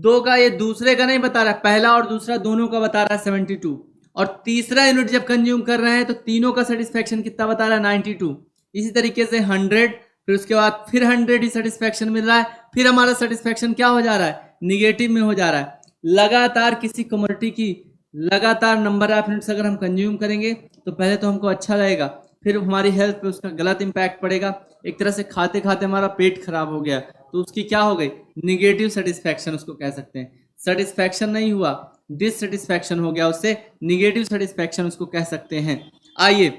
2 का ये दूसरे का नहीं बता रहा है, पहला और दूसरा दोनों का बता रहा है 72। और तीसरा यूनिट जब कंज्यूम कर रहे हैं तो तीनों का सेटिस्फैक्शन कितना बता रहा है, 92। इसी तरीके से 100, फिर उसके बाद फिर 100 ही सेटिस्फैक्शन मिल रहा है, फिर हमारा सेटिस्फैक्शन क्या हो जा रहा है, निगेटिव में हो जा रहा है। लगातार किसी कमोडिटी की लगातार नंबर ऑफ यूनिट्स अगर हम कंज्यूम करेंगे तो पहले तो हमको अच्छा लगेगा, फिर हमारी हेल्थ पे उसका गलत इंपैक्ट पड़ेगा। एक तरह से खाते खाते हमारा पेट खराब हो गया तो उसकी क्या हो गई, निगेटिव सेटिस्फैक्शन उसको कह सकते हैं। सेटिस्फैक्शन नहीं हुआ, डिससेटिस्फैक्शन हो गया, उससे निगेटिव सेटिस्फैक्शन उसको कह सकते हैं। आइए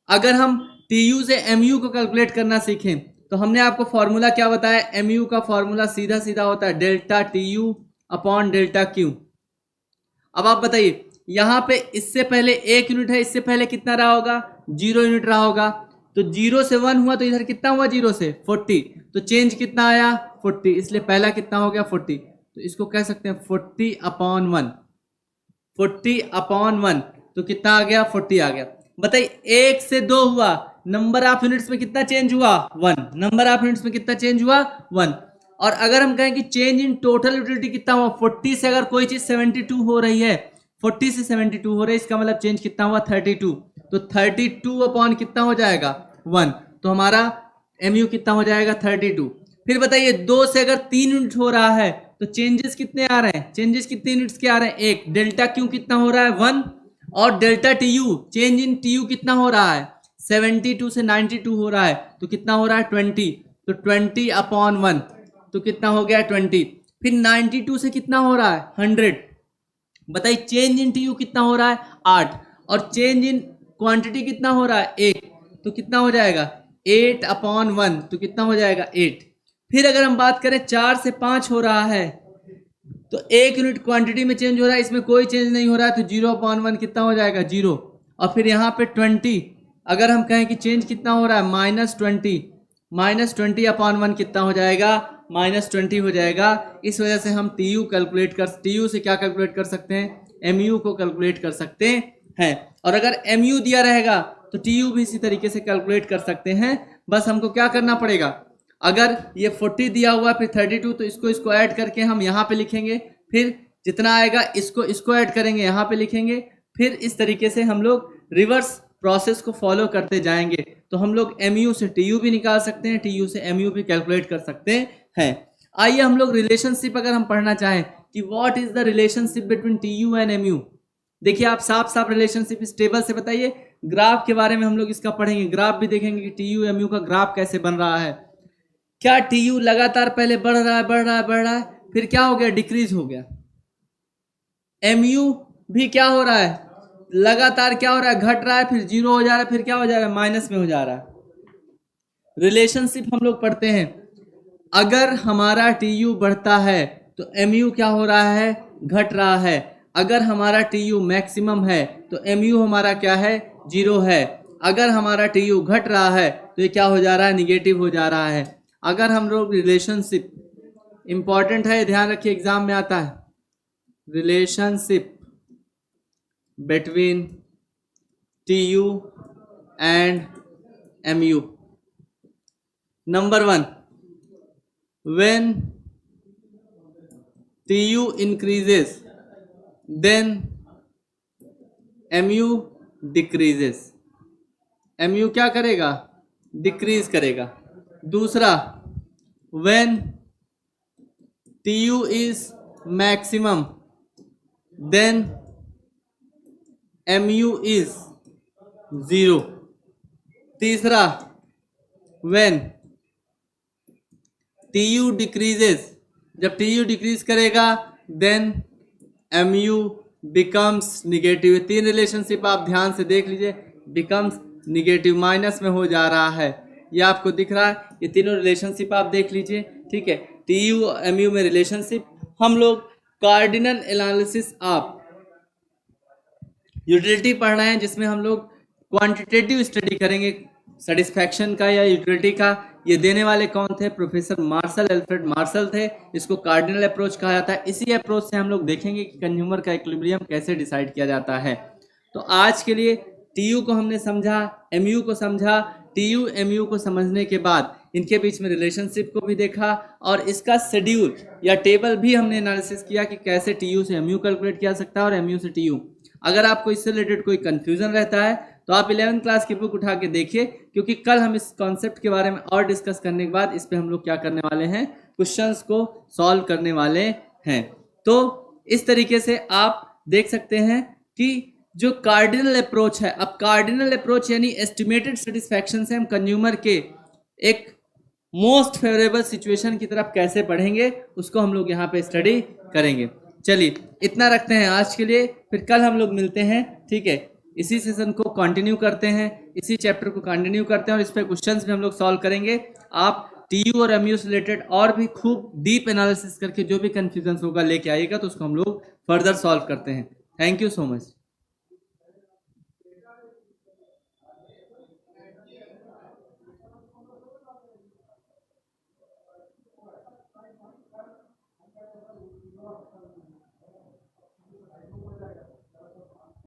अगर हम टीयू से एमयू को कैलकुलेट करना सीखें तो हमने आपको फॉर्मूला क्या बताया, एमयू का फॉर्मूला सीधा सीधा होता है delta TU upon delta Q. अब आप बताइए यहाँ पे इससे पहले 1 यूनिट है, इससे पहले कितना रहा होगा, 0 यूनिट रहा होगा। तो 0 से 1 हुआ तो इधर कितना हुआ, 0 से 40, तो चेंज कितना आया 40, इसलिए पहला कितना हो गया 40। तो इसको कह सकते हैं 40 अपॉन 1, 40 अपॉन 1 तो कितना आ गया, 40 आ गया। बताइए 1 से 2 हुआ, नंबर ऑफ यूनिट्स में कितना चेंज हुआ, 1। नंबर ऑफ यूनिट्स में कितना चेंज हुआ, 1। और अगर हम कहें कि चेंज इन टोटल यूटिलिटी कितना हुआ, 40 से अगर कोई चीज 72 हो रही है, 40 से 72 हो रही है, इसका मतलब चेंज कितना हुआ, 32। तो 32 अपॉन कितना हो जाएगा, 1। तो हमारा एमयू कितना हो जाएगा, 32। फिर बताइए 2 से अगर 3 यूनिट हो रहा है तो चेंजेस कितने आ रहे हैं, चेंजेस कितने यूनिट्स के आ रहे हैं, 1। डेल्टा क्यू कितना हो रहा है, 1। और delta TU, change in TU कितना हो रहा है, 72 से 92 हो रहा है, तो कितना हो रहा है, 20। तो 20 अपॉन 1 तो कितना हो गया, 20। फिर 92 से कितना हो रहा है, 100। बताइए चेंज इन टीयू कितना हो रहा है, 8। और चेंज इन क्वांटिटी कितना हो रहा है, 1। तो कितना हो जाएगा, 8 अपॉन 1 तो कितना हो जाएगा, 8। फिर अगर हम बात करें 4 से 5 हो रहा है तो 1 यूनिट क्वांटिटी में चेंज हो रहा है, इसमें कोई चेंज नहीं हो रहा है, तो 0 अपॉन 1 कितना हो जाएगा, 0। और फिर यहाँ पे 20 अगर हम कहें कि चेंज कितना हो रहा है, -20, -20 अपॉन 1 कितना हो जाएगा, -20 हो जाएगा। इस वजह से हम टीयू कैलकुलेट कर, टीयू से क्या कैलकुलेट कर सकते हैं, एमयू को कैलकुलेट कर सकते हैं। और अगर एमयू दिया रहेगा तो टीयू भी इसी तरीके से कैलकुलेट कर सकते हैं। बस हमको क्या करना पड़ेगा, अगर ये 40 दिया हुआ फिर 32 तो इसको ऐड करके हम यहाँ पे लिखेंगे, फिर जितना आएगा इसको ऐड करेंगे, यहाँ पे लिखेंगे, फिर इस तरीके से हम लोग रिवर्स प्रोसेस को फॉलो करते जाएंगे। तो हम लोग एमयू से टीयू भी निकाल सकते हैं, टीयू से एमयू भी कैलकुलेट कर सकते हैं। आइए हम लोग रिलेशनशिप अगर हम पढ़ना चाहें कि what is the relationship between TU and MU, देखिए आप साफ साफ रिलेशनशिप इस टेबल से बताइए। ग्राफ के बारे में हम लोग इसका पढ़ेंगे, ग्राफ भी देखेंगे कि टीयू एमयू का ग्राफ कैसे बन रहा है। क्या टीयू लगातार पहले बढ़ रहा है, फिर क्या हो गया, डिक्रीज हो गया। एमयू भी क्या हो रहा है, लगातार क्या हो रहा है, घट रहा है, फिर 0 हो जा रहा है, फिर क्या हो जा रहा है, माइनस में हो जा रहा है। रिलेशनशिप हम लोग पढ़ते हैं, अगर हमारा टीयू बढ़ता है तो एमयू क्या हो रहा है, घट रहा है। अगर हमारा टीयू मैक्सिमम है तो एमयू हमारा क्या है, 0 है। अगर हमारा टीयू घट रहा है तो ये क्या हो जा रहा है, निगेटिव हो जा रहा है। अगर हम लोग रिलेशनशिप, इंपॉर्टेंट है, ध्यान रखिए एग्जाम में आता है, relationship between TU and MU, number one, when TU increases then MU decreases. MU क्या करेगा? डिक्रीज करेगा. दूसरा, when TU is maximum then MU is zero. तीसरा, when TU decreases, जब TU डिक्रीज करेगा देन MU बिकम्स निगेटिव. तीन रिलेशनशिप आप ध्यान से देख लीजिए. बिकम्स निगेटिव, माइनस में हो जा रहा है. ये आपको दिख रहा है. ये तीनों रिलेशनशिप आप देख लीजिए. ठीक है, TU MU में रिलेशनशिप. हम लोग कार्डिनल एनालिसिस ऑफ यूटिलिटी पढ़ रहे हैं, जिसमें हम लोग क्वांटिटेटिव स्टडी करेंगे सेटिस्फैक्शन का या यूटिलिटी का. ये देने वाले कौन थे? प्रोफेसर मार्शल, एल्फ्रेड मार्शल थे. इसको कार्डिनल अप्रोच कहा जाता है. इसी अप्रोच से हम लोग देखेंगे कि कंज्यूमर का इक्विलिब्रियम कैसे डिसाइड किया जाता है. तो आज के लिए टीयू को हमने समझा, एमयू को समझा. टीयू एमयू को समझने के बाद इनके बीच में रिलेशनशिप को भी देखा और इसका शेड्यूल या टेबल भी हमने एनालिसिस किया कि कैसे टीयू से एमयू कैलकुलेट किया सकता है और एमयू से टीयू. अगर आपको इससे रिलेटेड कोई कंफ्यूजन रहता है तो आप 11th क्लास की बुक उठा के देखिए, क्योंकि कल हम इस कॉन्सेप्ट के बारे में और डिस्कस करने के बाद इस पे हम लोग क्या करने वाले हैं, क्वेश्चंस को सॉल्व करने वाले हैं. तो इस तरीके से आप देख सकते हैं कि जो कार्डिनल अप्रोच है, अब कार्डिनल अप्रोच यानी एस्टिमेटेड सेटिस्फैक्शन से हम कंज्यूमर के एक मोस्ट फेवरेबल सिचुएशन की तरफ कैसे बढ़ेंगे, उसको हम लोग यहाँ पे स्टडी करेंगे. चलिए इतना रखते हैं आज के लिए, फिर कल हम लोग मिलते हैं. ठीक है, इसी सेशन को कंटिन्यू करते हैं, इसी चैप्टर को कंटिन्यू करते हैं और इस पे क्वेश्चंस भी हम लोग सॉल्व करेंगे. आप टीयू और एमयू से रिलेटेड और भी खूब डीप एनालिसिस करके जो भी कंफ्यूजन होगा लेके आइएगा, तो उसको हम लोग फर्दर सॉल्व करते हैं. Thank you so much.